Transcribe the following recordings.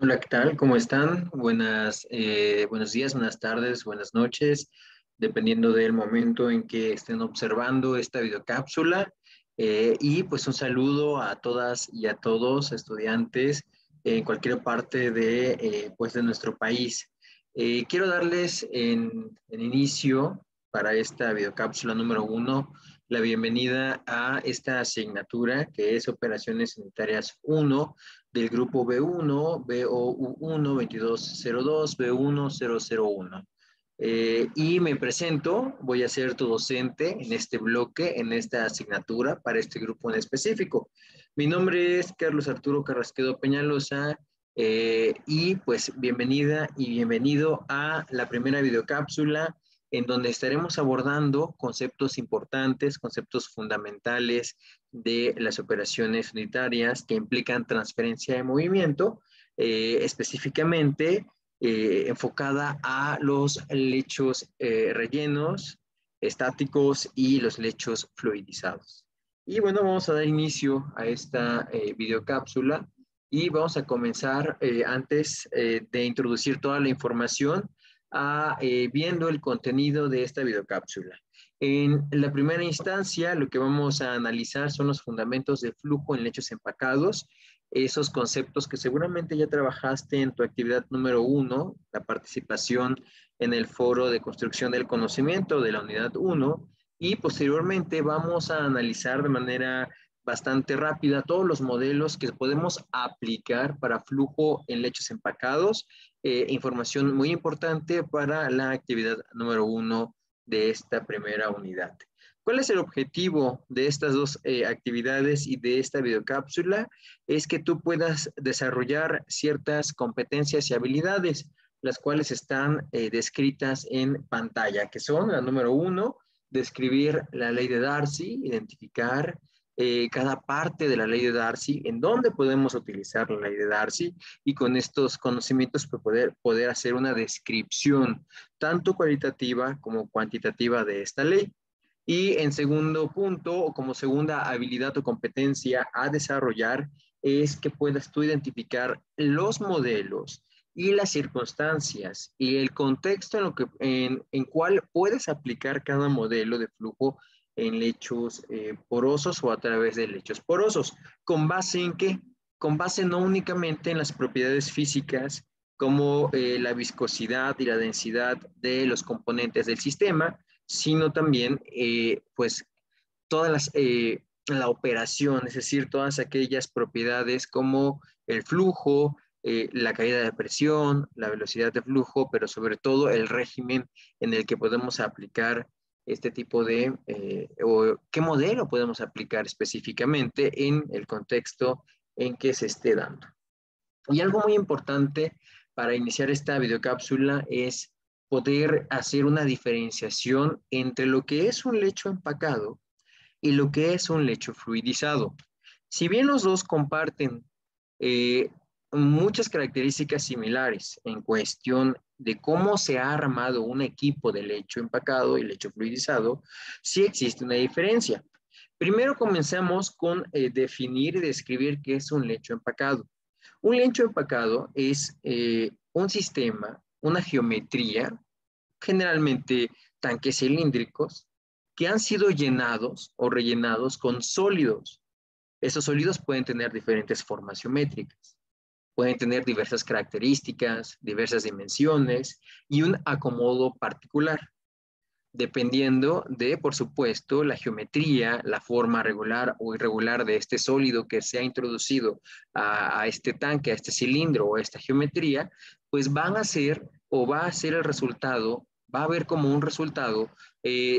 Hola, ¿qué tal? ¿Cómo están? Buenos días, buenas tardes, buenas noches, dependiendo del momento en que estén observando esta videocápsula. Y pues un saludo a todas y a todos estudiantes en cualquier parte de nuestro país. Quiero darles en inicio para esta videocápsula número 1 la bienvenida a esta asignatura que es Operaciones Sanitarias 1 del grupo B1, BOU1, 2202, B1001. Y me presento, voy a ser tu docente en este bloque, en esta asignatura para este grupo en específico. Mi nombre es Carlos Arturo Carrasquedo Peñalosa y pues bienvenida y bienvenido a la primera videocápsula en donde estaremos abordando conceptos importantes, conceptos fundamentales de las operaciones unitarias que implican transferencia de movimiento, específicamente enfocada a los lechos rellenos, estáticos y los lechos fluidizados. Y bueno, vamos a dar inicio a esta videocápsula y vamos a comenzar antes de introducir toda la información viendo el contenido de esta videocápsula. En la primera instancia, lo que vamos a analizar son los fundamentos de flujo en lechos empacados, esos conceptos que seguramente ya trabajaste en tu actividad número 1, la participación en el foro de construcción del conocimiento de la unidad 1, y posteriormente vamos a analizar de manera bastante rápida todos los modelos que podemos aplicar para flujo en lechos empacados, información muy importante para la actividad número 1 de esta primera unidad. ¿Cuál es el objetivo de estas dos actividades y de esta videocápsula? Es que tú puedas desarrollar ciertas competencias y habilidades, las cuales están descritas en pantalla, que son la número 1, describir la ley de Darcy, identificar cada parte de la ley de Darcy, en dónde podemos utilizar la ley de Darcy y con estos conocimientos poder hacer una descripción tanto cualitativa como cuantitativa de esta ley. Y en segundo punto, o como segunda habilidad o competencia a desarrollar, es que puedas tú identificar los modelos y las circunstancias y el contexto en cual puedes aplicar cada modelo de flujo en lechos porosos o a través de lechos porosos. ¿Con base en qué? Con base no únicamente en las propiedades físicas como la viscosidad y la densidad de los componentes del sistema, sino también pues todas la operación, es decir, todas aquellas propiedades como el flujo, la caída de presión, la velocidad de flujo, pero sobre todo el régimen en el que podemos aplicar este tipo o qué modelo podemos aplicar específicamente en el contexto en que se esté dando. Y algo muy importante para iniciar esta videocápsula es poder hacer una diferenciación entre lo que es un lecho empacado y lo que es un lecho fluidizado. Si bien los dos comparten eh, muchas características similares en cuestión de cómo se ha armado un equipo de lecho empacado y lecho fluidizado, sí existe una diferencia. Primero comenzamos con definir y describir qué es un lecho empacado. Un lecho empacado es un sistema, una geometría, generalmente tanques cilíndricos, que han sido llenados o rellenados con sólidos. Esos sólidos pueden tener diferentes formas geométricas, pueden tener diversas características, diversas dimensiones y un acomodo particular, dependiendo de, por supuesto, la geometría, la forma regular o irregular de este sólido que se ha introducido a este tanque, a este cilindro o a esta geometría, pues van a ser o va a ser el resultado, va a haber como un resultado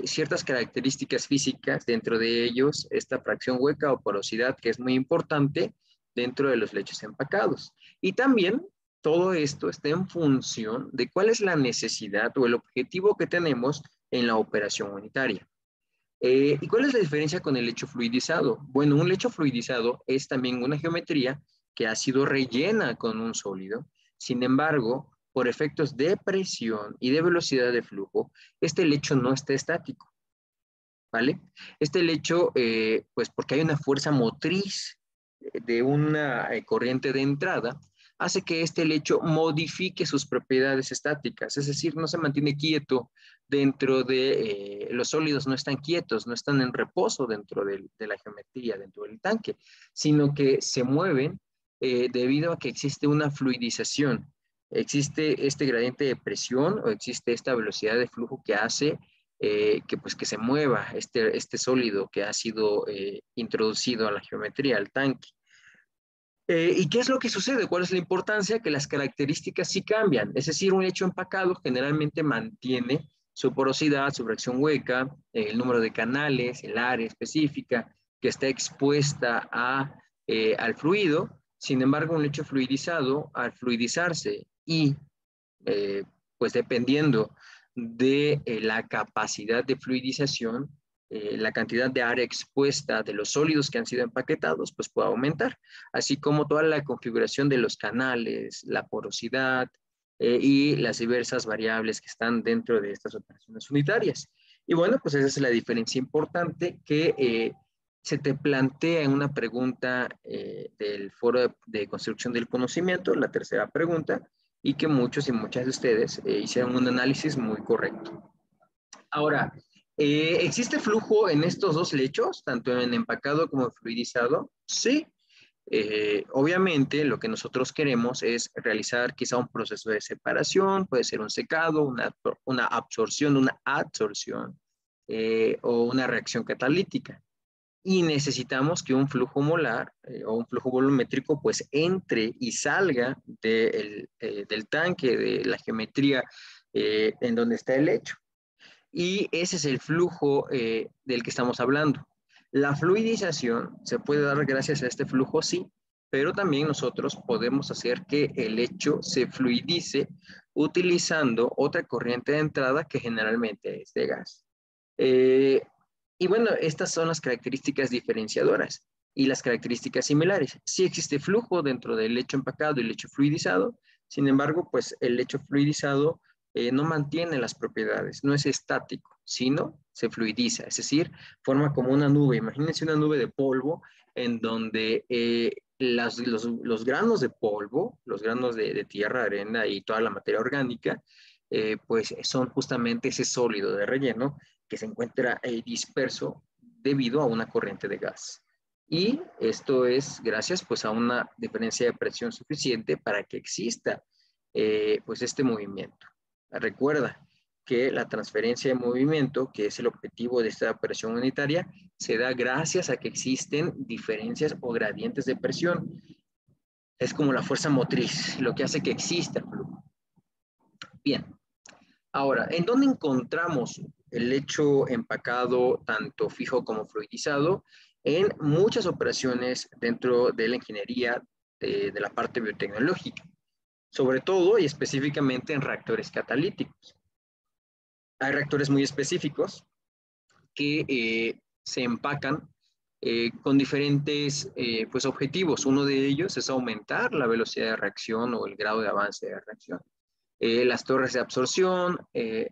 ciertas características físicas, dentro de ellos esta fracción hueca o porosidad que es muy importante dentro de los lechos empacados. Y también todo esto está en función de cuál es la necesidad o el objetivo que tenemos en la operación unitaria. ¿Y cuál es la diferencia con el lecho fluidizado? Bueno, un lecho fluidizado es también una geometría que ha sido rellena con un sólido. Sin embargo, por efectos de presión y de velocidad de flujo, este lecho no está estático, ¿vale? Este lecho, pues porque hay una fuerza motriz de una corriente de entrada, hace que este lecho modifique sus propiedades estáticas, es decir, no se mantiene quieto dentro de los sólidos, no están quietos, no están en reposo dentro de la geometría, dentro del tanque, sino que se mueven debido a que existe una fluidización, existe este gradiente de presión o existe esta velocidad de flujo que hace pues, que se mueva este sólido que ha sido introducido a la geometría, al tanque. ¿Y qué es lo que sucede? ¿Cuál es la importancia? Que las características sí cambian. Es decir, un lecho empacado generalmente mantiene su porosidad, su fracción hueca, el número de canales, el área específica que está expuesta al fluido. Sin embargo, un lecho fluidizado, al fluidizarse y eh, pues dependiendo de la capacidad de fluidización, la cantidad de área expuesta de los sólidos que han sido empaquetados, pues puede aumentar, así como toda la configuración de los canales, la porosidad y las diversas variables que están dentro de estas operaciones unitarias. Y bueno, pues esa es la diferencia importante que se te plantea en una pregunta del foro de construcción del conocimiento, la tercera pregunta, y que muchos y muchas de ustedes hicieron un análisis muy correcto. Ahora, ¿existe flujo en estos dos lechos, tanto en empacado como en fluidizado? Sí. Obviamente, lo que nosotros queremos es realizar quizá un proceso de separación, puede ser un secado, una absorción, una adsorción o una reacción catalítica. Y necesitamos que un flujo molar o un flujo volumétrico pues entre y salga del tanque, de la geometría en donde está el lecho. Y ese es el flujo del que estamos hablando. La fluidización se puede dar gracias a este flujo, sí, pero también nosotros podemos hacer que el lecho se fluidice utilizando otra corriente de entrada que generalmente es de gas. Eh, y bueno, estas son las características diferenciadoras y las características similares. Sí existe flujo dentro del lecho empacado y lecho fluidizado, sin embargo, pues el lecho fluidizado no mantiene las propiedades, no es estático, sino se fluidiza, es decir, forma como una nube. Imagínense una nube de polvo en donde los granos de polvo, los granos de tierra, arena y toda la materia orgánica, pues son justamente ese sólido de relleno que se encuentra disperso debido a una corriente de gas. Y esto es gracias pues a una diferencia de presión suficiente para que exista pues este movimiento. Recuerda que la transferencia de movimiento, que es el objetivo de esta operación unitaria, se da gracias a que existen diferencias o gradientes de presión. Es como la fuerza motriz, lo que hace que exista el flujo. Bien, ahora, ¿en dónde encontramos el lecho empacado tanto fijo como fluidizado? En muchas operaciones dentro de la ingeniería de la parte biotecnológica, sobre todo y específicamente en reactores catalíticos. Hay reactores muy específicos que se empacan con diferentes pues, objetivos. Uno de ellos es aumentar la velocidad de reacción o el grado de avance de reacción. Las torres de absorción,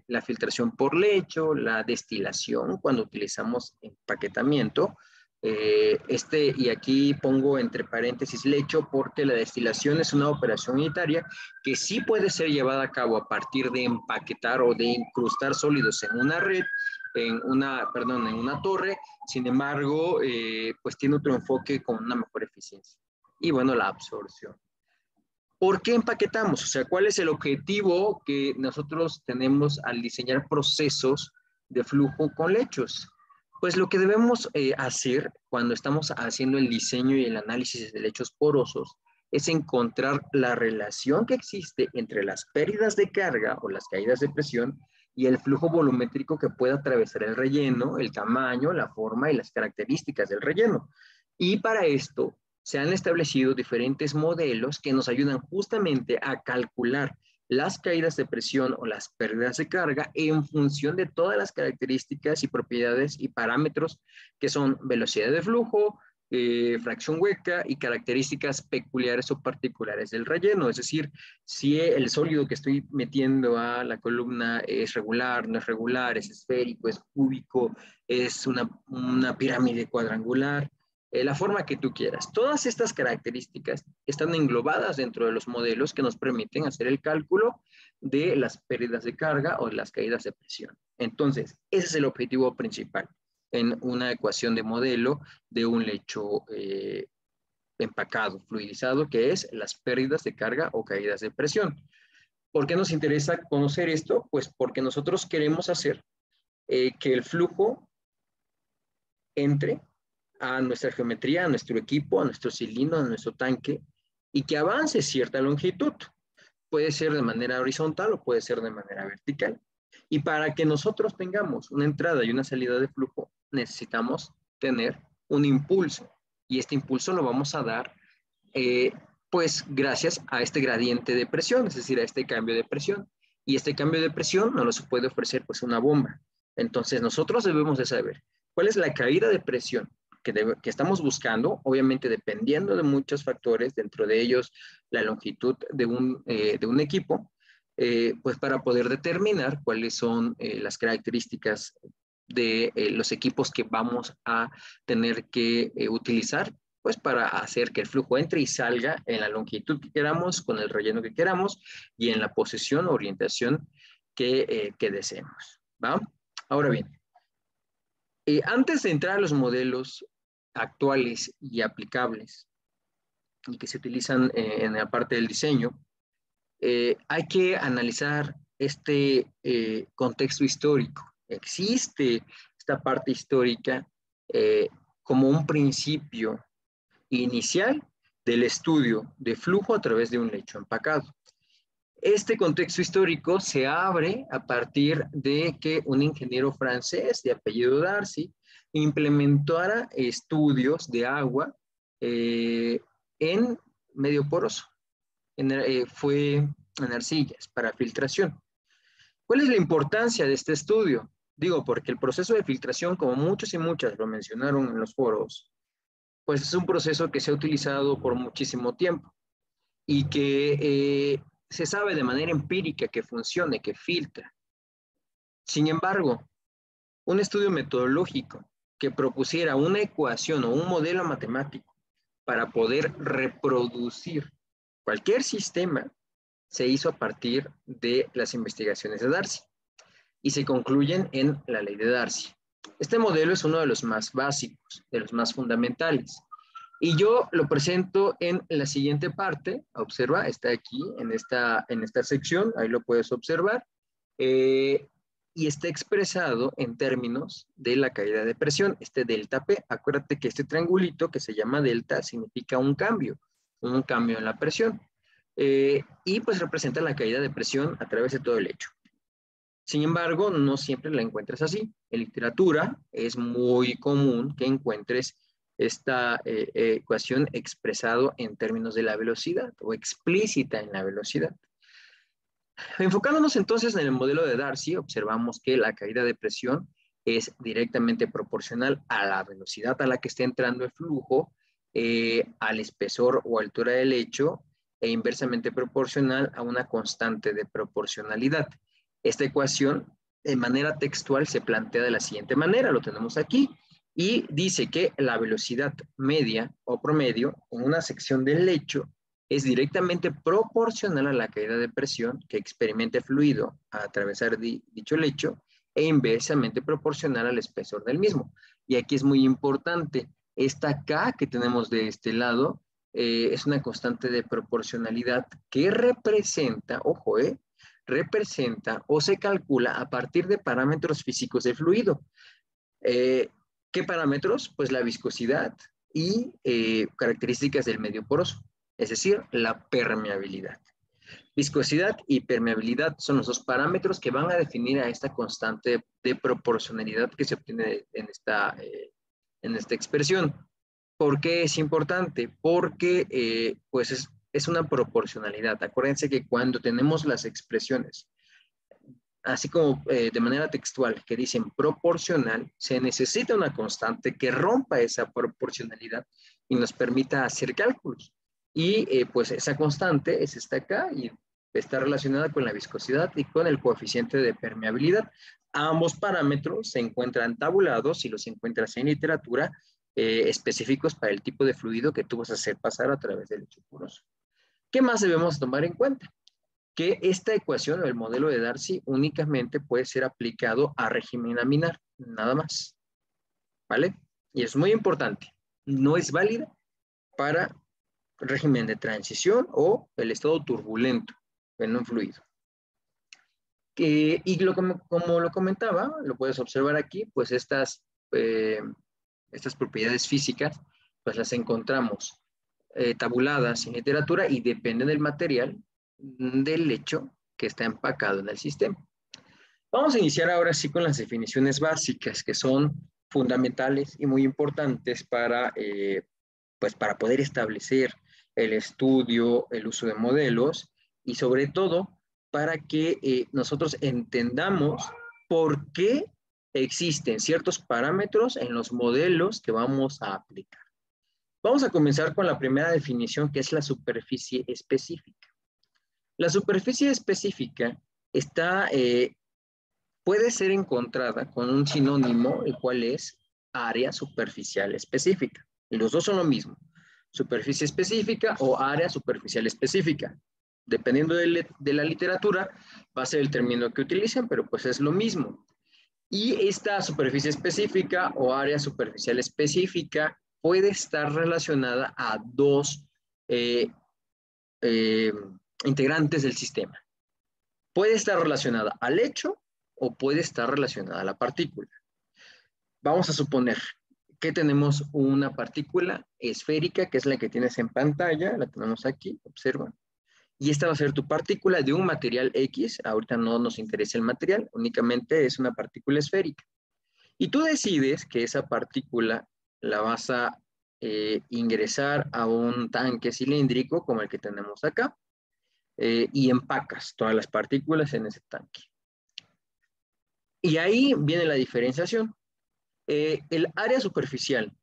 la filtración por lecho, la destilación cuando utilizamos empaquetamiento. Y aquí pongo entre paréntesis lecho porque la destilación es una operación unitaria que sí puede ser llevada a cabo a partir de empaquetar o de incrustar sólidos en una red, en una torre. Sin embargo, pues tiene otro enfoque con una mejor eficiencia. Y bueno, la absorción. ¿Por qué empaquetamos? O sea, ¿cuál es el objetivo que nosotros tenemos al diseñar procesos de flujo con lechos? Pues lo que debemos hacer cuando estamos haciendo el diseño y el análisis de lechos porosos es encontrar la relación que existe entre las pérdidas de carga o las caídas de presión y el flujo volumétrico que puede atravesar el relleno, el tamaño, la forma y las características del relleno. Y para esto se han establecido diferentes modelos que nos ayudan justamente a calcular las caídas de presión o las pérdidas de carga en función de todas las características y propiedades y parámetros que son velocidad de flujo, fracción hueca y características peculiares o particulares del relleno. Es decir, si el sólido que estoy metiendo a la columna es regular, no es regular, es esférico, es cúbico, es una pirámide cuadrangular, la forma que tú quieras. Todas estas características están englobadas dentro de los modelos que nos permiten hacer el cálculo de las pérdidas de carga o de las caídas de presión. Entonces, ese es el objetivo principal en una ecuación de modelo de un lecho empacado, fluidizado, que es las pérdidas de carga o caídas de presión. ¿Por qué nos interesa conocer esto? Pues porque nosotros queremos hacer que el flujo entre a nuestra geometría, a nuestro equipo, a nuestro cilindro, a nuestro tanque, y que avance cierta longitud. Puede ser de manera horizontal o puede ser de manera vertical. Y para que nosotros tengamos una entrada y una salida de flujo, necesitamos tener un impulso. Y este impulso lo vamos a dar, pues, gracias a este gradiente de presión, es decir, a este cambio de presión. Y este cambio de presión no nos puede ofrecer, pues, una bomba. Entonces, nosotros debemos de saber cuál es la caída de presión que estamos buscando, obviamente dependiendo de muchos factores, dentro de ellos la longitud de un equipo, pues para poder determinar cuáles son las características de los equipos que vamos a tener que utilizar, pues para hacer que el flujo entre y salga en la longitud que queramos, con el relleno que queramos y en la posición o orientación que deseemos, ¿va? Ahora bien, antes de entrar a los modelos actuales y aplicables y que se utilizan en la parte del diseño, hay que analizar este contexto histórico. Existe esta parte histórica como un principio inicial del estudio de flujo a través de un lecho empacado. Este contexto histórico se abre a partir de que un ingeniero francés de apellido Darcy implementara estudios de agua en medio poroso. Fue en arcillas para filtración. ¿Cuál es la importancia de este estudio? Digo, porque el proceso de filtración, como muchos y muchas lo mencionaron en los foros, pues es un proceso que se ha utilizado por muchísimo tiempo y que se sabe de manera empírica que funciona, que filtra. Sin embargo, un estudio metodológico que propusiera una ecuación o un modelo matemático para poder reproducir cualquier sistema se hizo a partir de las investigaciones de Darcy y se concluyen en la ley de Darcy. Este modelo es uno de los más básicos, de los más fundamentales. Y yo lo presento en la siguiente parte. Observa, está aquí en esta sección, ahí lo puedes observar. Y está expresado en términos de la caída de presión, este delta P. Acuérdate que este triangulito que se llama delta significa un cambio en la presión. Y pues representa la caída de presión a través de todo el lecho. Sin embargo, no siempre la encuentras así. En literatura es muy común que encuentres esta ecuación expresado en términos de la velocidad o explícita en la velocidad. Enfocándonos entonces en el modelo de Darcy, observamos que la caída de presión es directamente proporcional a la velocidad a la que está entrando el flujo, al espesor o altura del lecho, e inversamente proporcional a una constante de proporcionalidad. Esta ecuación, de manera textual, se plantea de la siguiente manera, lo tenemos aquí, y dice que la velocidad media o promedio en una sección del lecho es directamente proporcional a la caída de presión que experimenta el fluido a atravesar dicho lecho e inversamente proporcional al espesor del mismo. Y aquí es muy importante, esta K que tenemos de este lado es una constante de proporcionalidad que representa, ojo, representa o se calcula a partir de parámetros físicos del fluido. ¿Qué parámetros? Pues la viscosidad y características del medio poroso, es decir, la permeabilidad. Viscosidad y permeabilidad son los dos parámetros que van a definir a esta constante de proporcionalidad que se obtiene en esta expresión. ¿Por qué es importante? Porque pues es una proporcionalidad. Acuérdense que cuando tenemos las expresiones, así como de manera textual, que dicen proporcional, se necesita una constante que rompa esa proporcionalidad y nos permita hacer cálculos. Y pues esa constante es esta acá y está relacionada con la viscosidad y con el coeficiente de permeabilidad. Ambos parámetros se encuentran tabulados, si los encuentras en literatura, específicos para el tipo de fluido que tú vas a hacer pasar a través del lecho poroso. ¿Qué más debemos tomar en cuenta? Que esta ecuación o el modelo de Darcy únicamente puede ser aplicado a régimen laminar, nada más, ¿vale? Y es muy importante, no es válida para régimen de transición o el estado turbulento en un fluido. Y como lo comentaba, lo puedes observar aquí, pues estas propiedades físicas, pues las encontramos tabuladas en literatura y dependen del material del lecho que está empacado en el sistema. Vamos a iniciar ahora sí con las definiciones básicas que son fundamentales y muy importantes pues para poder establecer el estudio, el uso de modelos y sobre todo para que nosotros entendamos por qué existen ciertos parámetros en los modelos que vamos a aplicar. Vamos a comenzar con la primera definición, que es la superficie específica. La superficie específica puede ser encontrada con un sinónimo, el cual es área superficial específica. Y los dos son lo mismo, superficie específica o área superficial específica. Dependiendo de la literatura, va a ser el término que utilicen, pero pues es lo mismo. Y esta superficie específica o área superficial específica puede estar relacionada a dos eh, eh, integrantes del sistema. Puede estar relacionada al hecho o puede estar relacionada a la partícula. Vamos a suponer que tenemos una partícula esférica, que es la que tienes en pantalla, la tenemos aquí, observa. Y esta va a ser tu partícula de un material X. Ahorita no nos interesa el material, únicamente es una partícula esférica. Y tú decides que esa partícula la vas a ingresar a un tanque cilíndrico como el que tenemos acá y empacas todas las partículas en ese tanque. Y ahí viene la diferenciación. El área superficial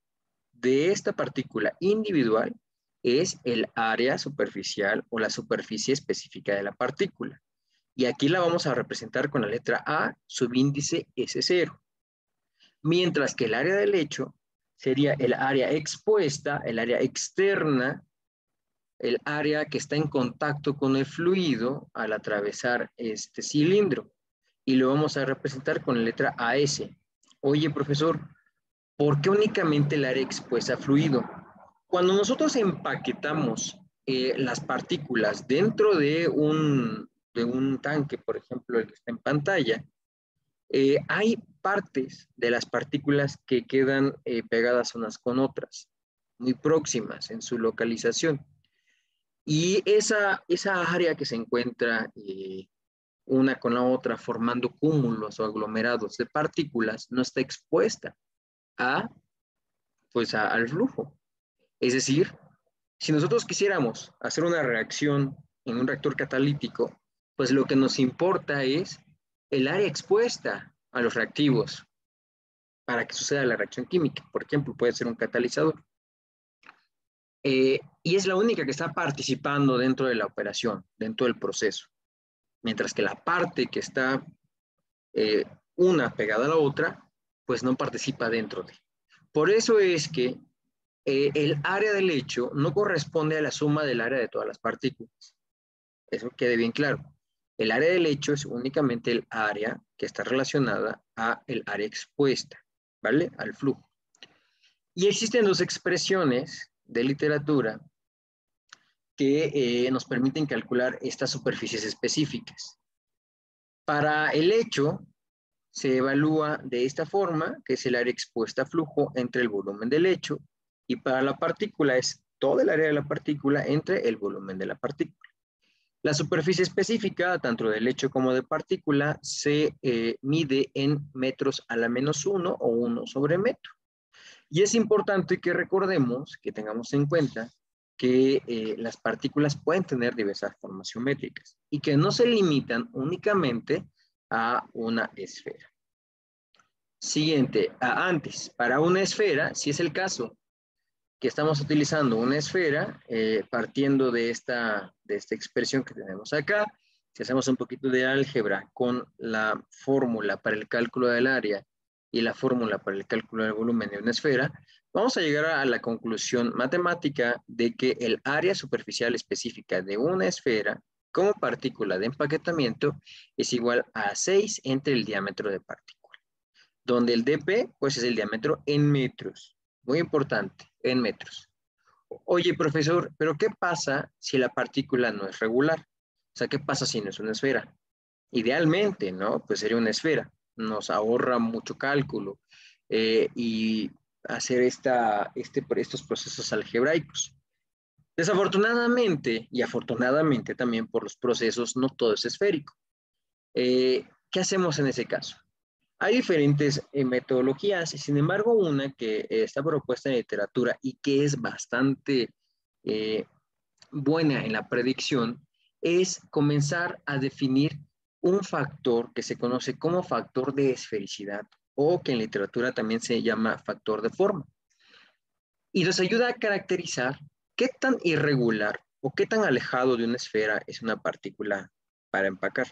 de esta partícula individual es el área superficial o la superficie específica de la partícula. Y aquí la vamos a representar con la letra A, subíndice S0. Mientras que el área del lecho sería el área expuesta, el área externa, el área que está en contacto con el fluido al atravesar este cilindro. Y lo vamos a representar con la letra AS. Oye, profesor, ¿por qué únicamente el área expuesta a fluido? Cuando nosotros empaquetamos las partículas dentro de un tanque, por ejemplo, el que está en pantalla, hay partes de las partículas que quedan pegadas unas con otras, muy próximas en su localización. Y esa área que se encuentra una con la otra formando cúmulos o aglomerados de partículas no está expuesta al flujo. Es decir, si nosotros quisiéramos hacer una reacción en un reactor catalítico, pues lo que nos importa es el área expuesta a los reactivos para que suceda la reacción química. Por ejemplo, puede ser un catalizador. Y es la única que está participando dentro de la operación, dentro del proceso. Mientras que la parte que está una pegada a la otra, pues no participa dentro de. Por eso es que el área del hecho no corresponde a la suma del área de todas las partículas. Eso quede bien claro. El área del hecho es únicamente el área que está relacionada a el área expuesta, ¿vale? Al flujo. Y existen dos expresiones de literatura que nos permiten calcular estas superficies específicas. Para el hecho, se evalúa de esta forma, que es el área expuesta a flujo entre el volumen del hecho, y para la partícula es todo el área de la partícula entre el volumen de la partícula. La superficie específica, tanto del hecho como de partícula, se mide en metros a la -1 o 1 sobre metro. Y es importante que recordemos, que tengamos en cuenta, que las partículas pueden tener diversas formas geométricas y que no se limitan únicamente a una esfera. Siguiente, antes, para una esfera, si es el caso que estamos utilizando una esfera, partiendo de esta expresión que tenemos acá, si hacemos un poquito de álgebra con la fórmula para el cálculo del área y la fórmula para el cálculo del volumen de una esfera, vamos a llegar a la conclusión matemática de que el área superficial específica de una esfera como partícula de empaquetamiento es igual a 6 entre el diámetro de partícula, donde el dp pues es el diámetro en metros. Muy importante, en metros. Oye, profesor, pero ¿qué pasa si la partícula no es regular? O sea, ¿qué pasa si no es una esfera? Idealmente, ¿no? Pues sería una esfera. Nos ahorra mucho cálculo y hacer estos procesos algebraicos. Desafortunadamente y afortunadamente también por los procesos, no todo es esférico. ¿Qué hacemos en ese caso? Hay diferentes metodologías, sin embargo, una que está propuesta en literatura y que es bastante eh, buena en la predicción es comenzar a definir un factor que se conoce como factor de esfericidad o que en literatura también se llama factor de forma. Y nos ayuda a caracterizar qué tan irregular o qué tan alejado de una esfera es una partícula para empacar.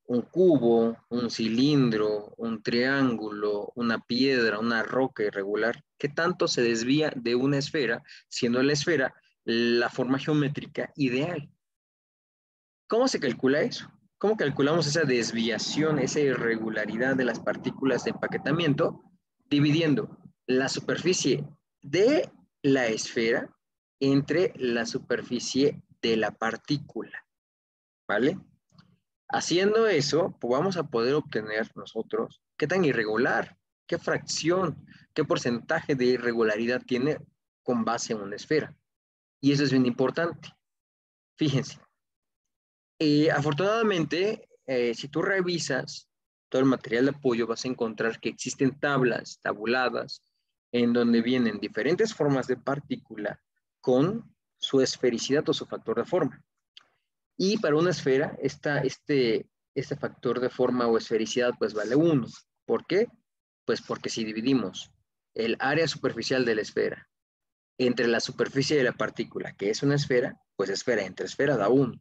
Un cubo, un cilindro, un triángulo, una piedra, una roca irregular, ¿qué tanto se desvía de una esfera, siendo la esfera la forma geométrica ideal? ¿Cómo se calcula eso? ¿Cómo calculamos esa desviación, esa irregularidad de las partículas de empaquetamiento? Dividiendo la superficie de la esfera entre la superficie de la partícula, ¿vale? Haciendo eso, pues vamos a poder obtener nosotros qué tan irregular, qué fracción, qué porcentaje de irregularidad tiene con base en una esfera. Y eso es bien importante. Fíjense, afortunadamente, si tú revisas todo el material de apoyo, vas a encontrar que existen tablas tabuladas en donde vienen diferentes formas de partícula con su esfericidad o su factor de forma. Y para una esfera, este factor de forma o esfericidad pues vale 1. ¿Por qué? Pues porque si dividimos el área superficial de la esfera entre la superficie de la partícula, que es una esfera, pues esfera entre esfera da 1.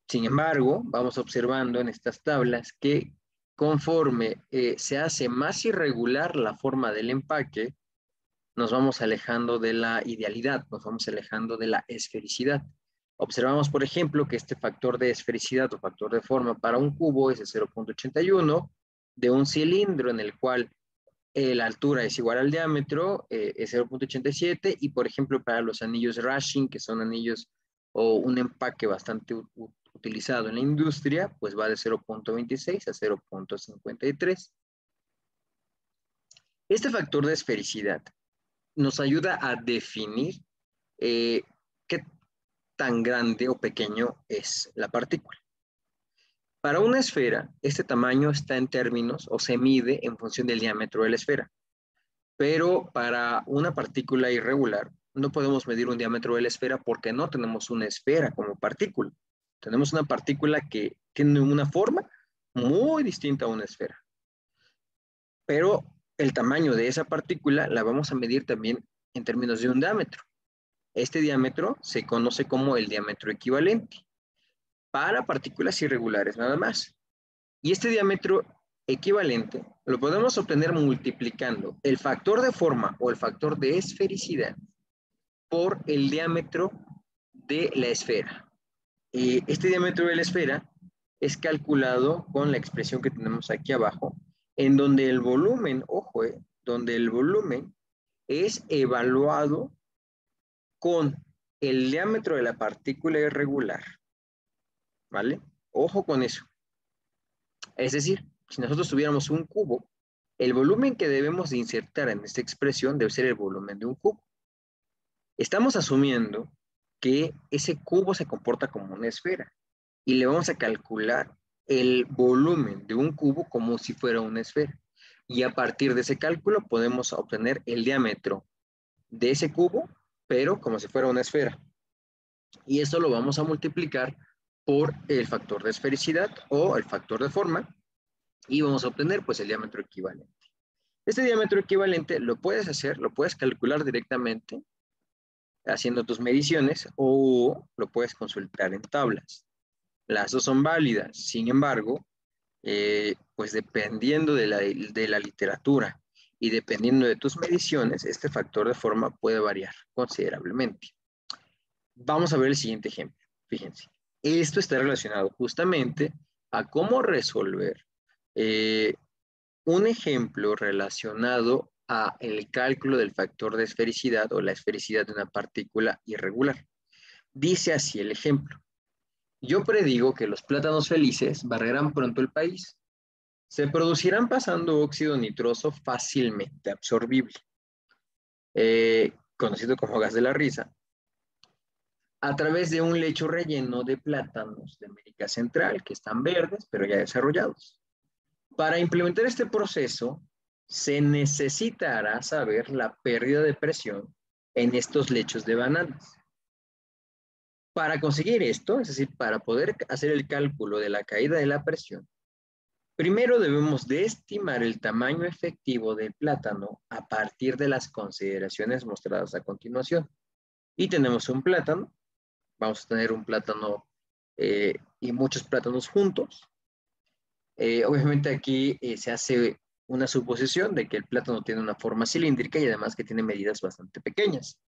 Sin embargo, vamos observando en estas tablas que conforme se hace más irregular la forma del empaque, nos vamos alejando de la idealidad, nos vamos alejando de la esfericidad. Observamos, por ejemplo, que este factor de esfericidad o factor de forma para un cubo es de 0.81, de un cilindro en el cual la altura es igual al diámetro, es 0.87, y por ejemplo para los anillos Rushing, que son anillos o un empaque bastante utilizado en la industria, pues va de 0.26 a 0.53. Este factor de esfericidad nos ayuda a definir qué tan grande o pequeño es la partícula. Para una esfera, este tamaño está en términos o se mide en función del diámetro de la esfera. Pero para una partícula irregular, no podemos medir un diámetro de la esfera porque no tenemos una esfera como partícula. Tenemos una partícula que tiene una forma muy distinta a una esfera. Pero el tamaño de esa partícula la vamos a medir también en términos de un diámetro. Este diámetro se conoce como el diámetro equivalente para partículas irregulares nada más. Y este diámetro equivalente lo podemos obtener multiplicando el factor de forma o el factor de esfericidad por el diámetro de la esfera. Este diámetro de la esfera es calculado con la expresión que tenemos aquí abajo, en donde el volumen, ojo, donde el volumen es evaluado con el diámetro de la partícula irregular, ¿vale? Ojo con eso. Es decir, si nosotros tuviéramos un cubo, el volumen que debemos de insertar en esta expresión debe ser el volumen de un cubo. Estamos asumiendo que ese cubo se comporta como una esfera y le vamos a calcular el volumen de un cubo como si fuera una esfera. Y a partir de ese cálculo podemos obtener el diámetro de ese cubo, pero como si fuera una esfera. Y esto lo vamos a multiplicar por el factor de esfericidad o el factor de forma y vamos a obtener pues el diámetro equivalente. Este diámetro equivalente lo puedes hacer, lo puedes calcular directamente haciendo tus mediciones o lo puedes consultar en tablas. Las dos son válidas, sin embargo, pues dependiendo de la literatura Y dependiendo de tus mediciones, este factor de forma puede variar considerablemente. Vamos a ver el siguiente ejemplo. Fíjense, esto está relacionado justamente a cómo resolver un ejemplo relacionado a el cálculo del factor de esfericidad o la esfericidad de una partícula irregular. Dice así el ejemplo. Yo predigo que los plátanos felices barrerán pronto el país. Se producirán pasando óxido nitroso fácilmente absorbible, conocido como gas de la risa, a través de un lecho relleno de plátanos de América Central, que están verdes, pero ya desarrollados. Para implementar este proceso, se necesitará saber la pérdida de presión en estos lechos de bananas. Para conseguir esto, es decir, para poder hacer el cálculo de la caída de la presión, primero debemos de estimar el tamaño efectivo del plátano a partir de las consideraciones mostradas a continuación. Y tenemos un plátano, vamos a tener un plátano y muchos plátanos juntos. Obviamente aquí se hace una suposición de que el plátano tiene una forma cilíndrica y además que tiene medidas bastante pequeñas.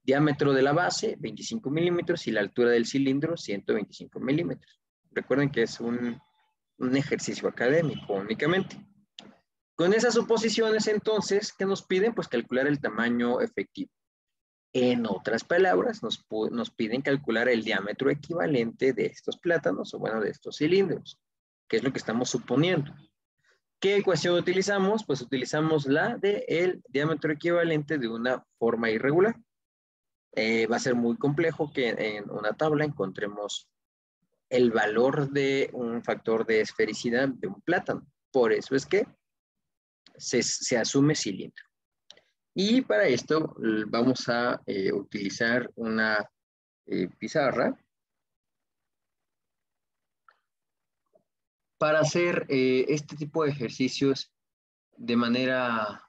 Diámetro de la base, 25 milímetros, y la altura del cilindro, 125 milímetros. Recuerden que es un ejercicio académico únicamente. Con esas suposiciones, entonces, ¿qué nos piden? Pues calcular el tamaño efectivo. En otras palabras, nos piden calcular el diámetro equivalente de estos plátanos, o bueno, de estos cilindros, que es lo que estamos suponiendo. ¿Qué ecuación utilizamos? Pues utilizamos la del diámetro equivalente de una forma irregular. Va a ser muy complejo que en una tabla encontremos el valor de un factor de esfericidad de un plátano. Por eso es que se asume cilindro. Y para esto vamos a utilizar una pizarra para hacer este tipo de ejercicios de manera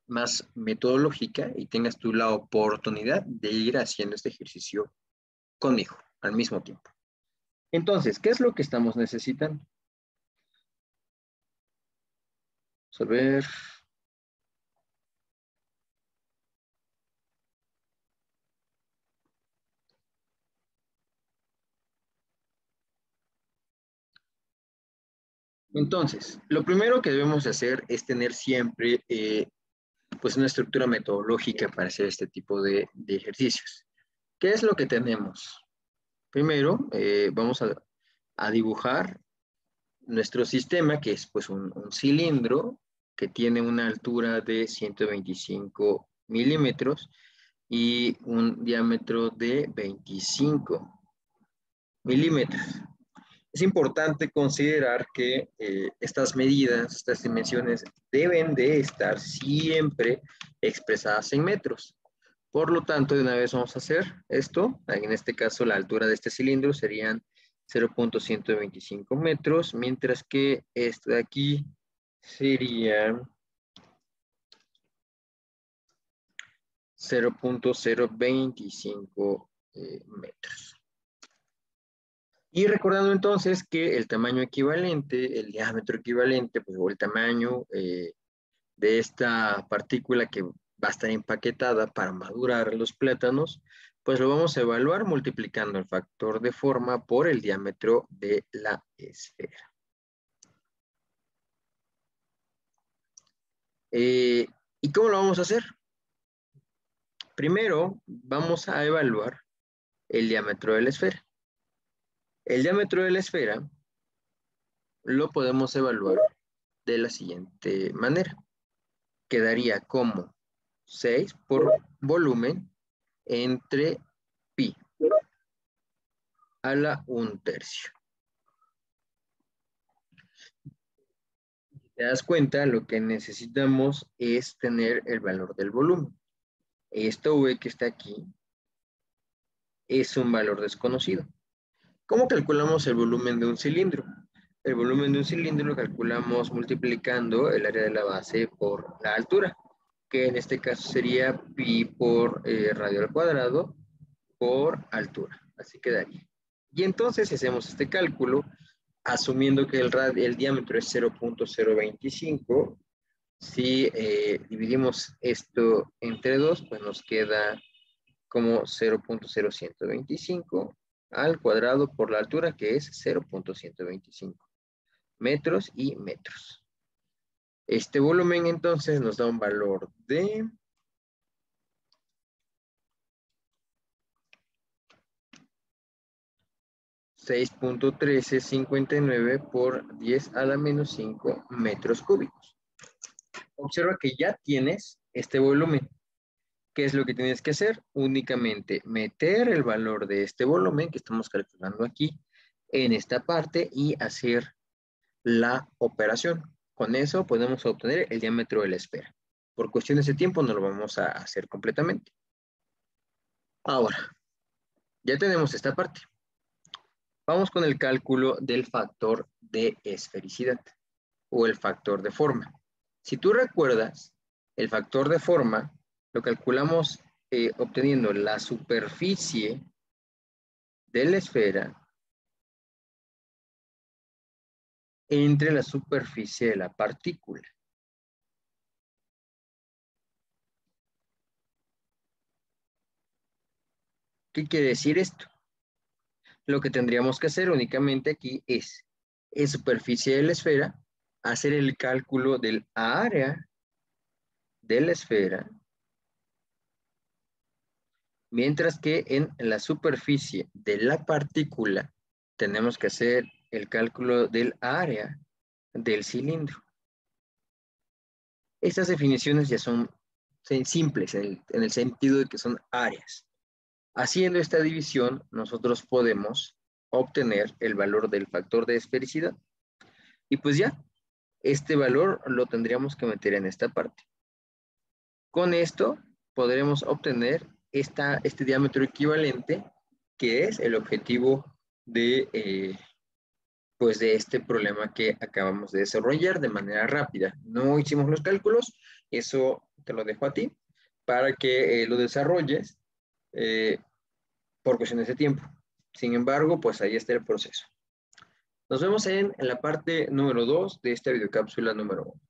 más metodológica y tengas tú la oportunidad de ir haciendo este ejercicio conmigo al mismo tiempo. Entonces, ¿qué es lo que estamos necesitando? Vamos a ver. Entonces, lo primero que debemos hacer es tener siempre pues una estructura metodológica para hacer este tipo de ejercicios. ¿Qué es lo que tenemos? Primero, vamos a dibujar nuestro sistema, que es pues un cilindro que tiene una altura de 125 milímetros y un diámetro de 25 milímetros. Es importante considerar que estas medidas, estas dimensiones deben de estar siempre expresadas en metros. Por lo tanto, de una vez vamos a hacer esto. En este caso, la altura de este cilindro serían 0.125 metros, mientras que esto de aquí sería 0.025 metros. Y recordando entonces que el tamaño equivalente, el diámetro equivalente, pues, o el tamaño de esta partícula que va a estar empaquetada para madurar los plátanos, pues lo vamos a evaluar multiplicando el factor de forma por el diámetro de la esfera. ¿Y cómo lo vamos a hacer? Primero, vamos a evaluar el diámetro de la esfera. El diámetro de la esfera lo podemos evaluar de la siguiente manera. Quedaría como 6 por volumen entre pi a la 1/3. Si te das cuenta, lo que necesitamos es tener el valor del volumen. Esto V que está aquí es un valor desconocido. ¿Cómo calculamos el volumen de un cilindro? El volumen de un cilindro lo calculamos multiplicando el área de la base por la altura, que en este caso sería pi por radio al cuadrado por altura. Así quedaría. Y entonces, si hacemos este cálculo, asumiendo que el diámetro es 0.025, Si dividimos esto entre 2, pues nos queda como 0.0125 al cuadrado por la altura, que es 0.125 metros y metros. Este volumen entonces nos da un valor de 6.1359 por 10 a la menos 5 metros cúbicos. Observa que ya tienes este volumen. ¿Qué es lo que tienes que hacer? Únicamente meter el valor de este volumen que estamos calculando aquí en esta parte y hacer la operación. Con eso podemos obtener el diámetro de la esfera. Por cuestiones de tiempo no lo vamos a hacer completamente. Ahora, ya tenemos esta parte. Vamos con el cálculo del factor de esfericidad o el factor de forma. Si tú recuerdas, el factor de forma lo calculamos obteniendo la superficie de la esfera entre la superficie de la partícula. ¿Qué quiere decir esto? Lo que tendríamos que hacer únicamente aquí es, en superficie de la esfera, hacer el cálculo del área de la esfera, mientras que en la superficie de la partícula tenemos que hacer el cálculo del área del cilindro. Estas definiciones ya son simples en el sentido de que son áreas. Haciendo esta división, nosotros podemos obtener el valor del factor de esfericidad. Y pues ya, este valor lo tendríamos que meter en esta parte. Con esto podremos obtener este diámetro equivalente, que es el objetivo de, pues de este problema que acabamos de desarrollar de manera rápida. No hicimos los cálculos, eso te lo dejo a ti, para que lo desarrolles por cuestiones de tiempo. Sin embargo, pues ahí está el proceso. Nos vemos en la parte número 2 de esta videocápsula número 1.